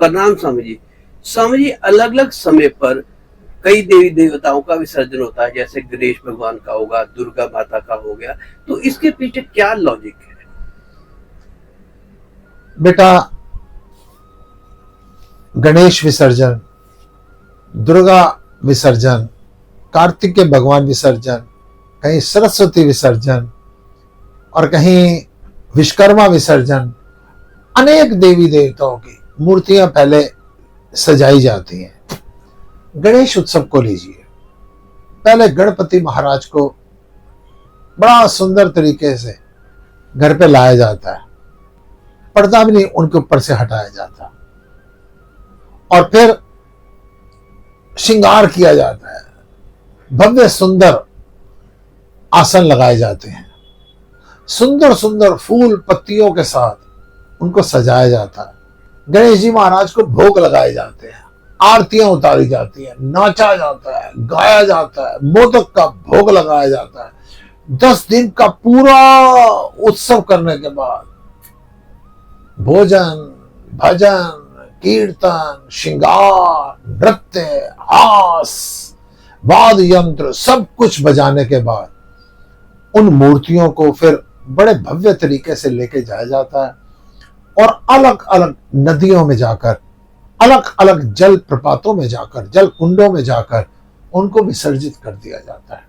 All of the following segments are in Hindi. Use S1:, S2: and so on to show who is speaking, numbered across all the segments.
S1: प्रणाम स्वामी जी। स्वामी जी, अलग अलग समय पर कई देवी देवताओं का विसर्जन होता है, जैसे गणेश भगवान का होगा, दुर्गा माता का हो गया, तो इसके पीछे क्या लॉजिक है?
S2: बेटा, गणेश विसर्जन, दुर्गा विसर्जन, कार्तिक के भगवान विसर्जन, कहीं सरस्वती विसर्जन और कहीं विश्वकर्मा विसर्जन, अनेक देवी देवताओं की मूर्तियां पहले सजाई जाती हैं। गणेश उत्सव को लीजिए, पहले गणपति महाराज को बड़ा सुंदर तरीके से घर पे लाया जाता है, पर्दा भी नहीं उनके ऊपर से हटाया जाता, और फिर श्रृंगार किया जाता है, भव्य सुंदर आसन लगाए जाते हैं, सुंदर सुंदर फूल पत्तियों के साथ उनको सजाया जाता है। गणेश जी महाराज को भोग लगाए जाते हैं, आरतियां उतारी जाती हैं, नाचा जाता है, गाया जाता है, मोदक का भोग लगाया जाता है। 10 दिन का पूरा उत्सव करने के बाद भोजन, भजन, कीर्तन, श्रृंगार, नृत्य, हास, वाद्य यंत्र सब कुछ बजाने के बाद उन मूर्तियों को फिर बड़े भव्य तरीके से लेके जाया जाता है और अलग अलग नदियों में जाकर, अलग अलग जल प्रपातों में जाकर, जल कुंडों में जाकर उनको विसर्जित कर दिया जाता है।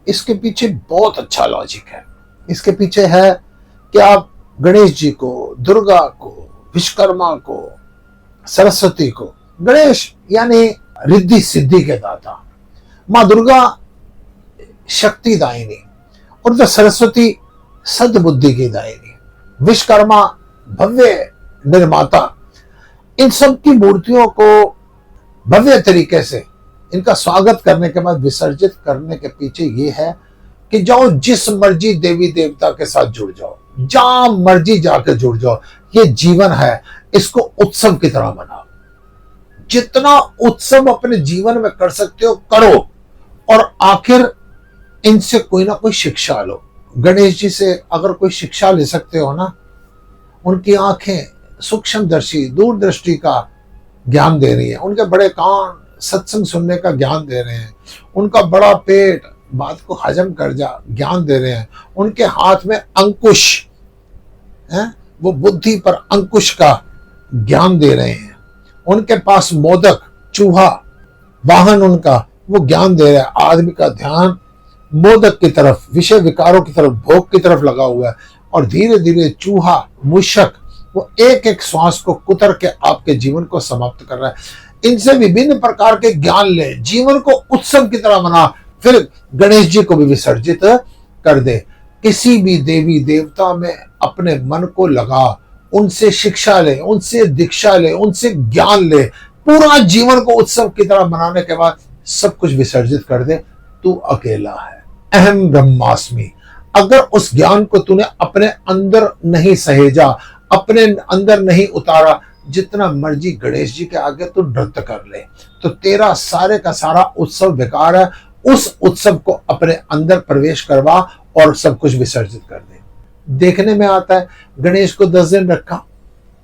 S2: इसके पीछे बहुत अच्छा लॉजिक है। इसके पीछे है कि आप गणेश जी को, दुर्गा को, विश्वकर्मा को, सरस्वती को, गणेश यानी रिद्धि सिद्धि के दाता, माँ दुर्गा शक्तिदायिनी, और जो सरस्वती सद्बुद्धि की दायिनी, विश्वकर्मा भव्य निर्माता। इन सब की मूर्तियों को भव्य तरीके से इनका स्वागत करने के बाद विसर्जित करने के पीछे ये है कि जाओ जिस मर्जी देवी देवता के साथ जुड़ जाओ, जहां मर्जी जाकर जुड़ जाओ, ये जीवन है, इसको उत्सव की तरह मनाओ। जितना उत्सव अपने जीवन में कर सकते हो करो, और आखिर इनसे कोई ना कोई शिक्षा लो। गणेश जी से अगर कोई शिक्षा ले सकते हो ना, उनकी आंखें सूक्ष्मदर्शी, दूरदृष्टि का ज्ञान दे रही है, उनके बड़े कान सत्संग सुनने का ज्ञान दे रहे हैं, उनका बड़ा पेट बात को हजम कर जा ज्ञान दे रहे हैं, उनके हाथ में अंकुश है, वो बुद्धि पर अंकुश का ज्ञान दे रहे हैं, उनके पास मोदक, चूहा वाहन उनका वो ज्ञान दे रहा है। आदमी का ध्यान मोदक की तरफ, विषय विकारों की तरफ, भोग की तरफ लगा हुआ है, और धीरे धीरे चूहा, मूषक वो एक एक श्वास को कुतर के आपके जीवन को समाप्त कर रहा है। इनसे विभिन्न प्रकार के ज्ञान ले, जीवन को उत्सव की तरह मना, फिर गणेश जी को भी विसर्जित कर दे। किसी भी देवी देवता में अपने मन को लगा, उनसे शिक्षा ले, उनसे दीक्षा ले, उनसे ज्ञान ले, पूरा जीवन को उत्सव की तरह मनाने के बाद सब कुछ विसर्जित कर दे। तू अकेला है, अहम ब्रह्मास्मि। अगर उस ज्ञान को तूने अपने अंदर नहीं सहेजा, अपने अंदर नहीं उतारा, जितना मर्जी गणेश जी के आगे तू नृत्य कर ले, तो तेरा सारे का सारा उत्सव बेकार है। उस उत्सव को अपने अंदर प्रवेश करवा और सब कुछ विसर्जित कर दे। देखने में आता है गणेश को 10 दिन रखा,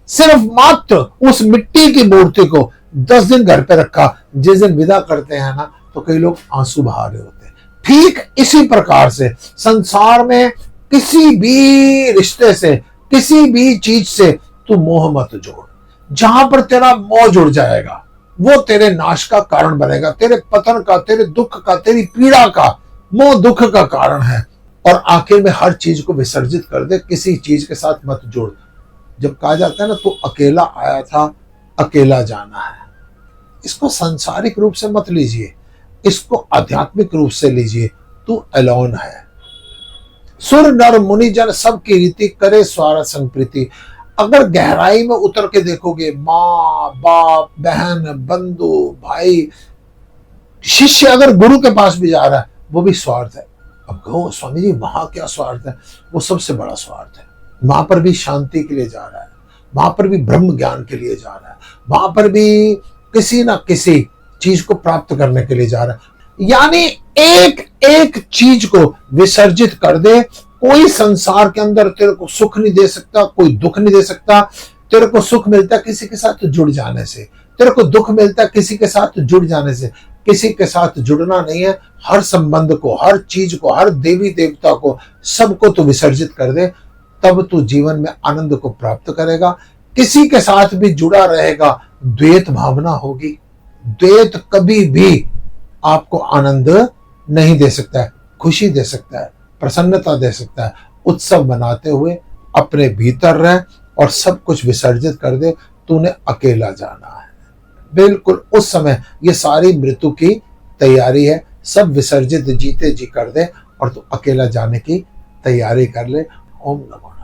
S2: सिर्फ मात्र उस मिट्टी की मूर्ति को 10 दिन घर पे रखा, जिस दिन विदा करते हैं ना, तो कई लोग आंसू बहा रहे होते हैं। ठीक इसी प्रकार से संसार में किसी भी रिश्ते से, किसी भी चीज से तू मोह मत जोड़। जहां पर तेरा मोह जुड़ जाएगा वो तेरे नाश का कारण बनेगा, तेरे पतन का, तेरे दुख का, तेरी पीड़ा का। मोह दुख का कारण है। और आखिर में हर चीज को विसर्जित कर दे, किसी चीज के साथ मत जोड़। जब कहा जाता है ना, तू अकेला आया था, अकेला जाना है, इसको सांसारिक रूप से मत लीजिए, इसको आध्यात्मिक रूप से लीजिए। तू अलोन है। सुर नर मुनि जन सब की रीति करे स्वार संग प्रीति। अगर गहराई में उतर के देखोगे, माँ बाप, बहन, बंधु, भाई, शिष्य अगर गुरु के पास भी जा रहा है, वो भी स्वार्थ है। अब कहो स्वामी जी वहां क्या स्वार्थ है? वो सबसे बड़ा स्वार्थ है। वहां पर भी शांति के लिए जा रहा है, वहां पर भी ब्रह्म ज्ञान के लिए जा रहा है, वहां पर भी किसी ना किसी चीज को प्राप्त करने के लिए जा रहा है। यानी एक एक चीज को विसर्जित कर दे। कोई संसार के अंदर तेरे को सुख नहीं दे सकता, कोई दुख नहीं दे सकता। तेरे को सुख मिलता है किसी के साथ जुड़ जाने से, तेरे को दुख मिलता है किसी के साथ जुड़ जाने से। किसी के साथ जुड़ना नहीं है, हर संबंध को, हर चीज को, हर देवी देवता को, सबको तू विसर्जित कर दे, तब तू जीवन में आनंद को प्राप्त करेगा। किसी के साथ भी जुड़ा रहेगा, द्वैत भावना होगी। द्वैत कभी भी आपको आनंद नहीं दे सकता है, खुशी दे सकता है, प्रसन्नता दे सकता है। उत्सव मनाते हुए अपने भीतर रह और सब कुछ विसर्जित कर दे। तूने अकेला जाना है, बिल्कुल उस समय ये सारी मृत्यु की तैयारी है। सब विसर्जित जीते जी कर दे और तू अकेला जाने की तैयारी कर ले। ओम नमः